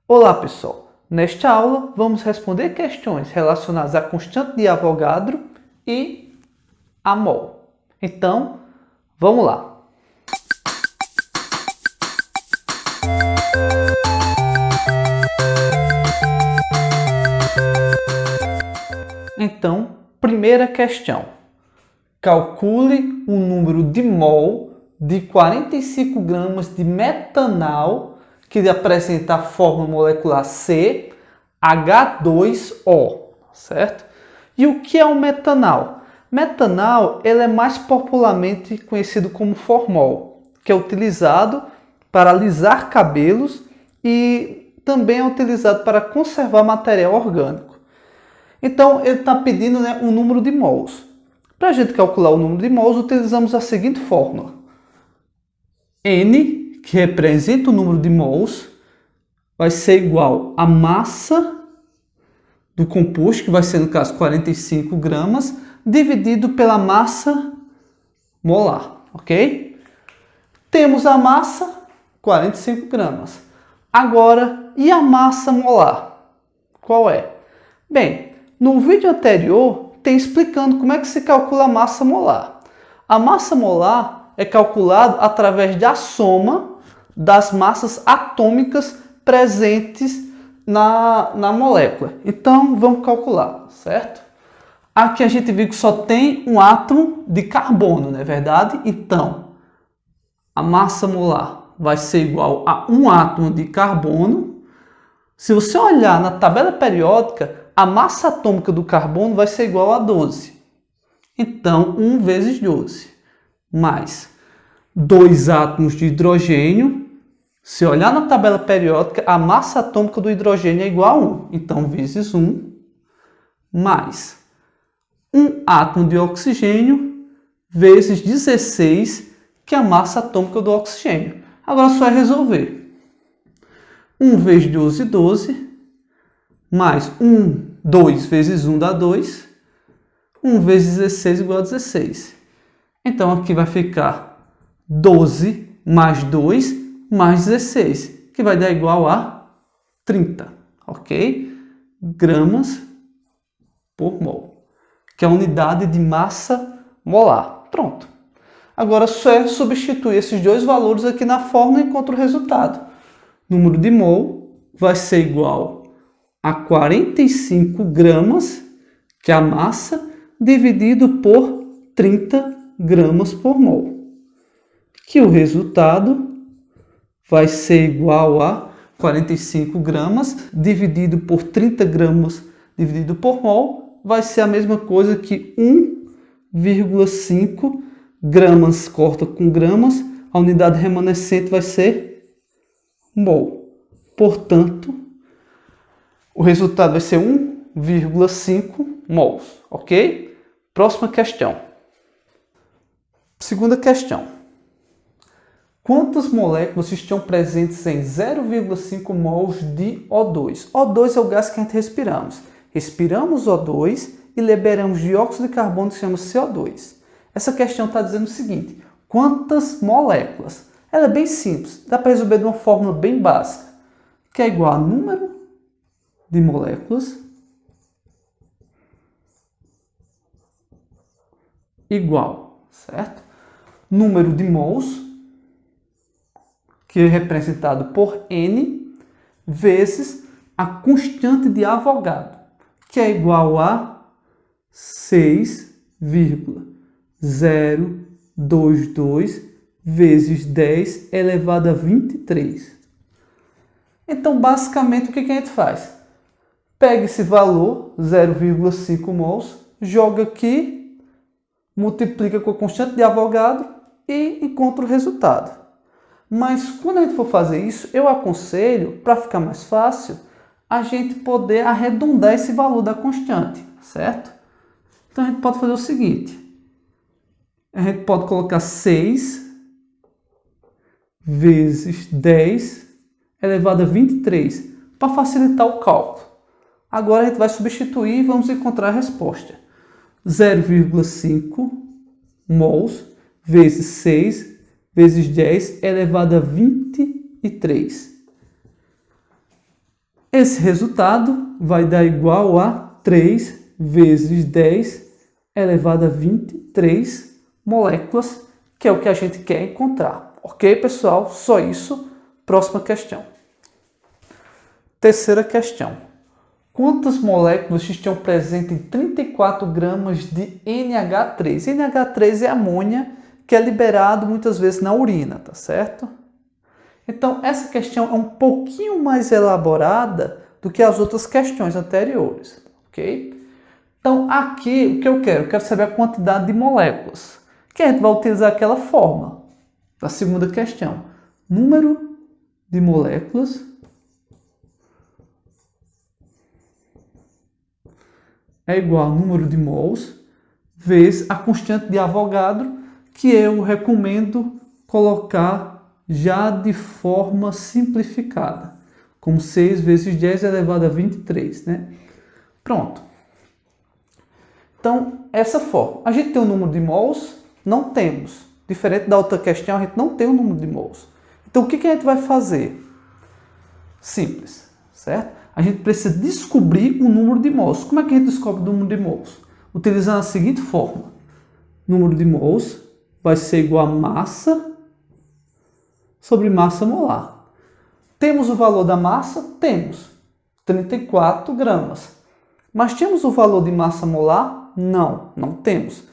Olá pessoal, nesta aula vamos responder questões relacionadas à constante de Avogadro e a mol. Então, vamos lá. Então, primeira questão. Calcule o número de mol de 45 gramas de metanal que apresenta a fórmula molecular CH2O, certo? E o que é o metanal? Metanal ele é mais popularmente conhecido como formol, que é utilizado para alisar cabelos e também é utilizado para conservar material orgânico. Então, ele está pedindo um número de mols. Para a gente calcular o número de mols, utilizamos a seguinte fórmula. N, que representa o número de mols, vai ser igual à massa do composto, que vai ser, no caso, 45 gramas, dividido pela massa molar, ok? Temos a massa, 45 gramas. Agora, e a massa molar? Qual é? Bem, no vídeo anterior, tem explicando como é que se calcula a massa molar. A massa molar é calculada através da soma das massas atômicas presentes na molécula. Então, vamos calcular, certo? Aqui a gente viu que só tem um átomo de carbono, não é verdade? Então, a massa molar vai ser igual a um átomo de carbono. Se você olhar na tabela periódica, a massa atômica do carbono vai ser igual a 12. Então, 1 vezes 12. Mais 2 átomos de hidrogênio. Se olhar na tabela periódica, a massa atômica do hidrogênio é igual a 1. Então, vezes 1. Mais 1 átomo de oxigênio vezes 16, que é a massa atômica do oxigênio. Agora só é resolver. 1 vezes 12, 12. Mais 2 vezes 1 dá 2. 1 vezes 16 igual a 16. Então, aqui vai ficar 12 mais 2 mais 16, que vai dar igual a 30, ok? Gramas por mol, que é a unidade de massa molar. Pronto. Agora, só é substituir esses dois valores aqui na fórmula e encontra o resultado. Número de mol vai ser igual a 45 gramas, que é a massa, dividido por 30 gramas por mol. Que o resultado vai ser igual a 45 gramas dividido por 30 gramas dividido por mol, vai ser a mesma coisa que 1,5 gramas corta com gramas, a unidade remanescente vai ser mol. Portanto, o resultado vai ser 1,5 mols, ok? Próxima questão. Segunda questão. Quantas moléculas estão presentes em 0,5 mols de O2? O2 é o gás que a gente respiramos. Respiramos O2 e liberamos dióxido de carbono, que se chama CO2. Essa questão está dizendo o seguinte: quantas moléculas? Ela é bem simples, dá para resolver de uma fórmula bem básica, que é igual a número de moléculas igual, certo? Número de mols, que é representado por N, vezes a constante de Avogadro, que é igual a 6,022 vezes 10 elevado a 23. Então, basicamente, o que a gente faz? Pega esse valor, 0,5 mols, joga aqui, multiplica com a constante de Avogadro e encontra o resultado. Mas quando a gente for fazer isso, eu aconselho, para ficar mais fácil, a gente poder arredondar esse valor da constante, certo? Então a gente pode fazer o seguinte. A gente pode colocar 6 vezes 10 elevado a 23, para facilitar o cálculo. Agora a gente vai substituir e vamos encontrar a resposta. 0,5 mols vezes 6 vezes 10 elevado a 23. Esse resultado vai dar igual a 3 vezes 10 elevado a 23 moléculas, que é o que a gente quer encontrar. Ok, pessoal? Só isso. Próxima questão. Terceira questão. Quantas moléculas estão presentes em 34 gramas de NH3? NH3 é amônia, que é liberado muitas vezes na urina, tá certo? Então, essa questão é um pouquinho mais elaborada do que as outras questões anteriores, ok? Então, aqui, o que eu quero? Eu quero saber a quantidade de moléculas, que a gente vai utilizar aquela forma da segunda questão. Número de moléculas é igual ao número de mols vezes a constante de Avogadro, que eu recomendo colocar já de forma simplificada, como 6 vezes 10 elevado a 23, né? Pronto. Então, essa forma. A gente tem o número de mols? Não temos. Diferente da outra questão, a gente não tem o número de mols. Então, o que a gente vai fazer? Simples, certo? A gente precisa descobrir o número de mols. Como é que a gente descobre o número de mols? Utilizando a seguinte forma. Número de mols vai ser igual a massa sobre massa molar. Temos o valor da massa? Temos. 34 gramas. Mas temos o valor de massa molar? Não, não temos.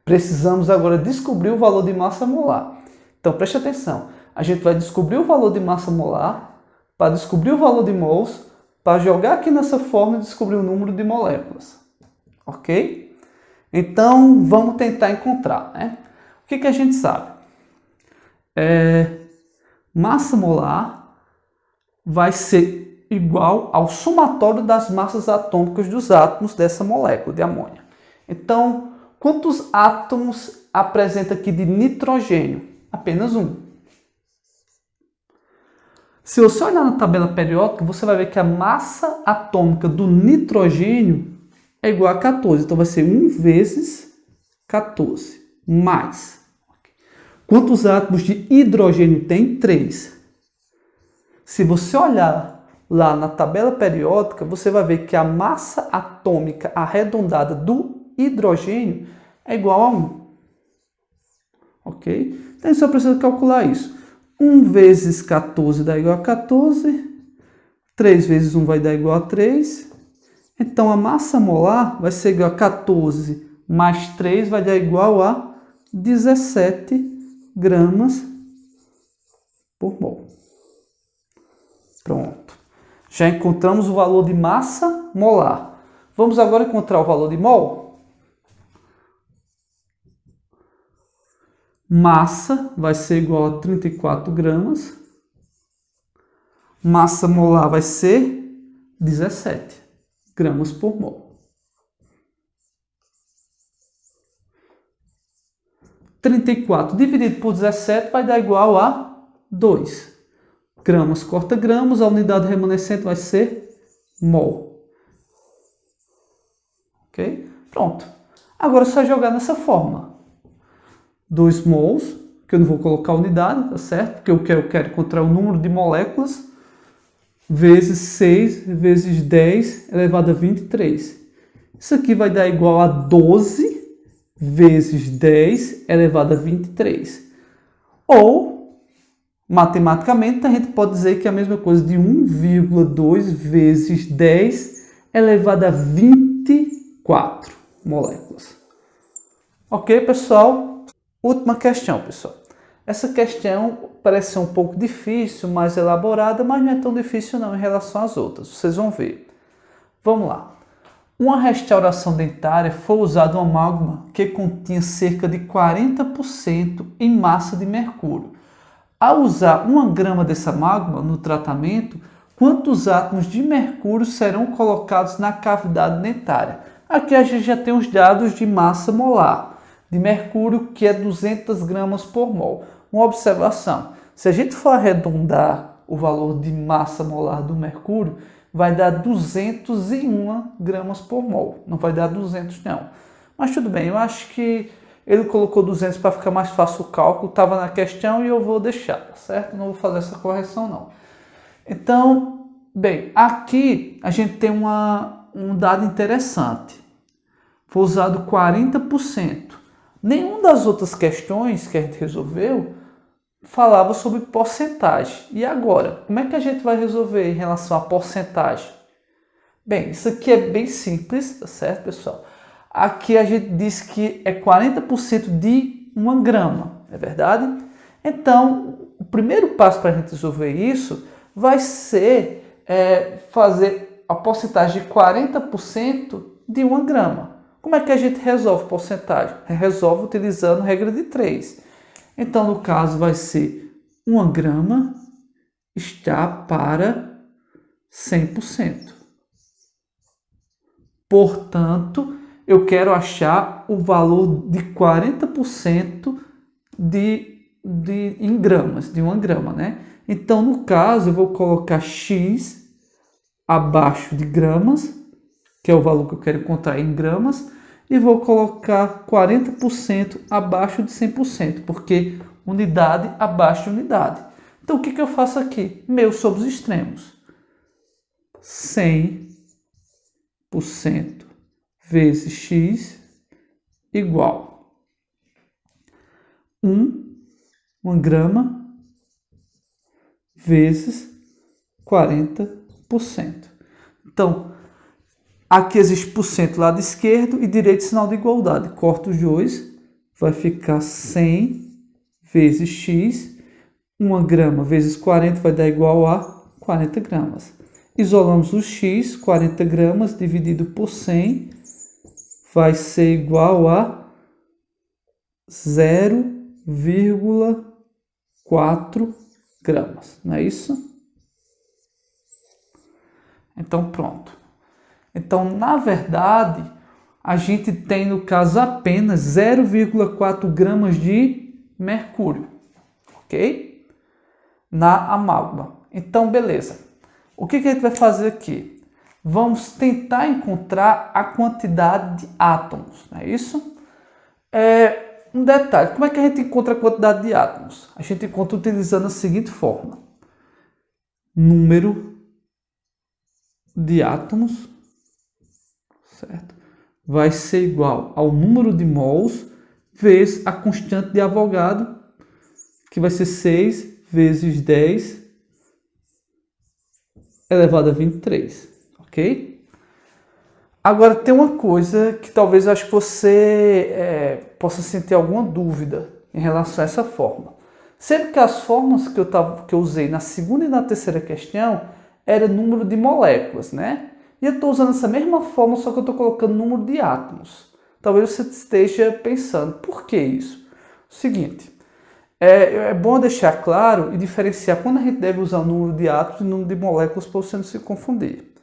Precisamos agora descobrir o valor de massa molar. Então, preste atenção. A gente vai descobrir o valor de massa molar, para descobrir o valor de mols, para jogar aqui nessa forma e descobrir o número de moléculas. Ok? Então, vamos tentar encontrar, né? O que a gente sabe? Massa molar vai ser igual ao somatório das massas atômicas dos átomos dessa molécula de amônia. Então, quantos átomos apresenta aqui de nitrogênio? Apenas um. Se você olhar na tabela periódica, você vai ver que a massa atômica do nitrogênio é igual a 14. Então, vai ser 1 vezes 14 mais. Quantos átomos de hidrogênio tem? 3. Se você olhar lá na tabela periódica, você vai ver que a massa atômica arredondada do hidrogênio é igual a 1. Ok? Então, só precisa calcular isso. 1 vezes 14 dá igual a 14. 3 vezes 1 vai dar igual a 3. Então, a massa molar vai ser igual a 14 mais 3 vai dar igual a 17 gramas por mol. Pronto. Já encontramos o valor de massa molar. Vamos agora encontrar o valor de mol? Massa vai ser igual a 34 gramas. Massa molar vai ser 17 gramas por mol. 34 dividido por 17 vai dar igual a 2. Gramas corta gramas, a unidade remanescente vai ser mol. Ok? Pronto. Agora é só jogar nessa forma. 2 mols, que eu não vou colocar unidade, tá certo? Porque eu quero encontrar o número de moléculas, vezes 6 vezes 10 elevado a 23. Isso aqui vai dar igual a 12 vezes 10 elevado a 23. Ou, matematicamente, a gente pode dizer que é a mesma coisa de 1,2 vezes 10 elevado a 24 moléculas. Ok, pessoal? Última questão, pessoal. Essa questão parece ser um pouco difícil, mais elaborada, mas não é tão difícil não em relação às outras. Vocês vão ver. Vamos lá. Uma restauração dentária foi usada uma amálgama que continha cerca de 40% em massa de mercúrio. Ao usar 1 grama dessa amálgama no tratamento, quantos átomos de mercúrio serão colocados na cavidade dentária? Aqui a gente já tem os dados de massa molar de mercúrio, que é 200 gramas por mol. Uma observação, se a gente for arredondar o valor de massa molar do mercúrio, vai dar 201 gramas por mol. Não vai dar 200 não. Mas tudo bem, eu acho que ele colocou 200 para ficar mais fácil o cálculo. Estava na questão e eu vou deixar, certo? Não vou fazer essa correção não. Então, bem, aqui a gente tem um dado interessante. Foi usado 40%. Nenhuma das outras questões que a gente resolveu falava sobre porcentagem. E agora, como é que a gente vai resolver em relação à porcentagem? Bem, isso aqui é bem simples, tá certo, pessoal? Aqui a gente diz que é 40% de 1 grama, é verdade? Então, o primeiro passo para a gente resolver isso vai ser fazer a porcentagem de 40% de 1 grama. Como é que a gente resolve porcentagem? Resolve utilizando a regra de 3. Então, no caso, vai ser 1 grama está para 100%. Portanto, eu quero achar o valor de 40% em gramas, de 1 grama, né? Então, no caso, eu vou colocar x abaixo de gramas, que é o valor que eu quero encontrar em gramas, e vou colocar 40% abaixo de 100%, porque unidade abaixo de unidade. Então, o que eu faço aqui? Meu sobre os extremos. 100% vezes x igual 1 grama vezes 40%. Então, aqui existe por cento lado esquerdo e direito sinal de igualdade. Corto os dois, vai ficar 100 vezes x. 1 grama vezes 40 vai dar igual a 40 gramas. Isolamos o x, 40 gramas dividido por 100 vai ser igual a 0,4 gramas. Não é isso? Então, pronto. Então, na verdade, a gente tem, no caso, apenas 0,4 gramas de mercúrio, ok? Na amálgama. Então, beleza. O que a gente vai fazer aqui? Vamos tentar encontrar a quantidade de átomos, não é isso? Um detalhe, como é que a gente encontra a quantidade de átomos? A gente encontra utilizando a seguinte fórmula. Número de átomos, certo? Vai ser igual ao número de mols vezes a constante de Avogadro, que vai ser 6 vezes 10 elevado a 23, ok? Agora tem uma coisa que talvez eu acho que você possa sentir alguma dúvida em relação a essa fórmula. Sempre que as fórmulas que eu usei na segunda e na terceira questão era número de moléculas, né? E eu estou usando essa mesma fórmula, só que eu estou colocando número de átomos. Talvez você esteja pensando, por que isso? O seguinte, é bom deixar claro e diferenciar quando a gente deve usar o número de átomos e o número de moléculas para você não se confundir.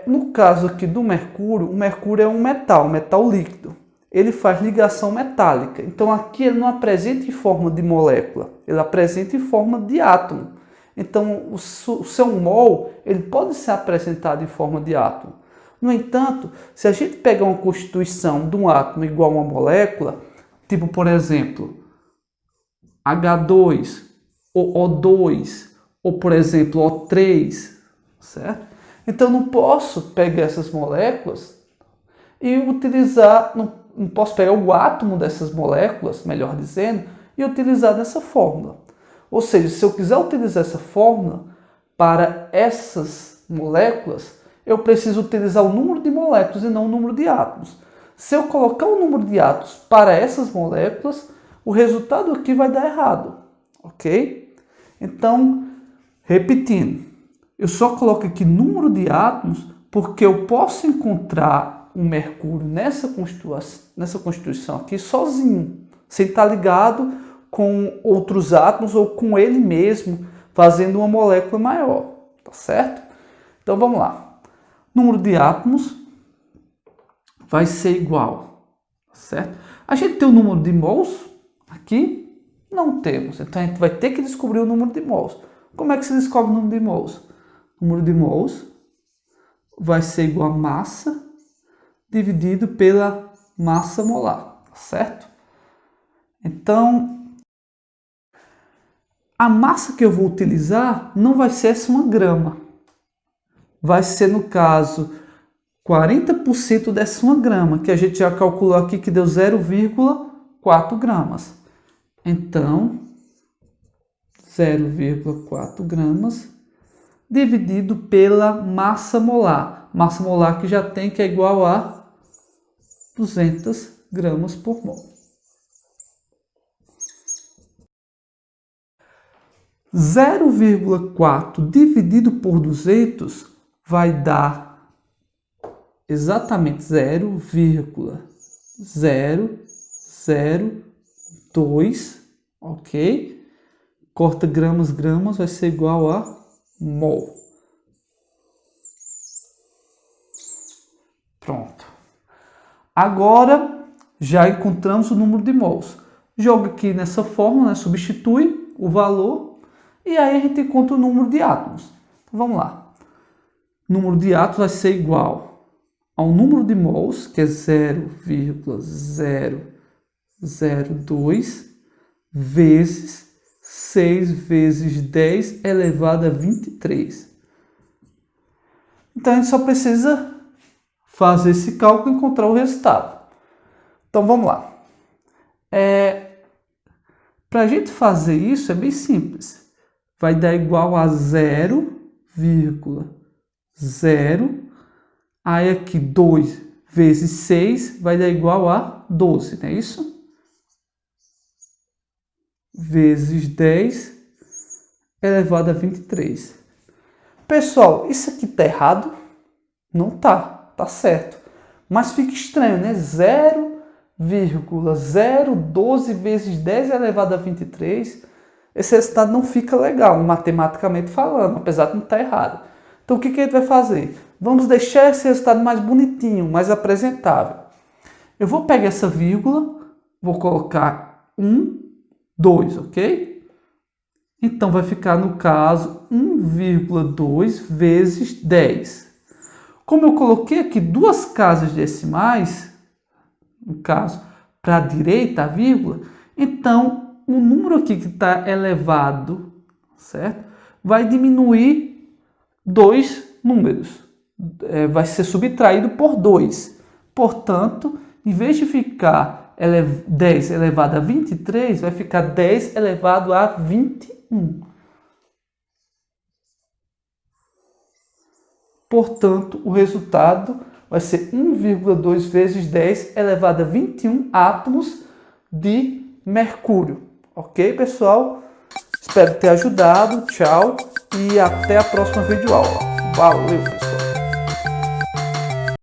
No caso aqui do mercúrio, o mercúrio é um metal líquido. Ele faz ligação metálica. Então aqui ele não apresenta em forma de molécula, ele apresenta em forma de átomo. Então o seu mol ele pode ser apresentado em forma de átomo. No entanto, se a gente pegar uma constituição de um átomo igual a uma molécula, tipo por exemplo, H2 ou O2 ou por exemplo O3, certo? Então eu não posso pegar essas moléculas e utilizar, não posso pegar o átomo dessas moléculas, melhor dizendo, e utilizar dessa fórmula. Ou seja, se eu quiser utilizar essa fórmula para essas moléculas, eu preciso utilizar o número de moléculas e não o número de átomos. Se eu colocar o número de átomos para essas moléculas, o resultado aqui vai dar errado, ok? Então, repetindo, eu só coloco aqui número de átomos porque eu posso encontrar um mercúrio nessa constituição aqui sozinho, sem estar ligado com outros átomos ou com ele mesmo, fazendo uma molécula maior, tá certo? Então vamos lá. Número de átomos vai ser igual, tá certo? A gente tem o número de mols aqui? Não temos, então a gente vai ter que descobrir o número de mols. Como é que se descobre o número de mols? O número de mols vai ser igual a massa dividido pela massa molar, certo? Então, A massa que eu vou utilizar não vai ser essa 1 grama. Vai ser, no caso, 40% dessa 1 grama, que a gente já calculou aqui que deu 0,4 gramas. Então, 0,4 gramas dividido pela massa molar. Massa molar que já tem, que é igual a 200 gramas por mol. 0,4 dividido por 200 vai dar exatamente 0,002, ok? Corta gramas, gramas, vai ser igual a mol. Pronto. Agora, já encontramos o número de mols. Joga aqui nessa fórmula, né? Substitui o valor e aí a gente encontra o número de átomos. Então, vamos lá. O número de átomos vai ser igual ao número de mols, que é 0,002, vezes 6 vezes 10 elevado a 23. Então, a gente só precisa fazer esse cálculo e encontrar o resultado. Então, vamos lá. Para a gente fazer isso, é bem simples. Vai dar igual a 0,0. Aí aqui 2 vezes 6 vai dar igual a 12, não é isso? Vezes 10 elevado a 23. Pessoal, isso aqui está errado? Não tá, tá certo. Mas fica estranho, né? 0,012 vezes 10 elevado a 23. Esse resultado não fica legal, matematicamente falando, apesar de não estar errado. Então, o que a gente vai fazer? Vamos deixar esse resultado mais bonitinho, mais apresentável. Eu vou pegar essa vírgula, vou colocar 1, 2, ok? Então, vai ficar, no caso, 1,2 vezes 10. Como eu coloquei aqui duas casas decimais, no caso, para a direita, a vírgula, então, o número aqui que está elevado, certo? Vai diminuir 2 números. Vai ser subtraído por 2. Portanto, em vez de ficar 10 elevado a 23, vai ficar 10 elevado a 21. Portanto, o resultado vai ser 1,2 vezes 10 elevado a 21 átomos de mercúrio. Ok, pessoal? Espero ter ajudado. Tchau e até a próxima videoaula. Valeu, pessoal!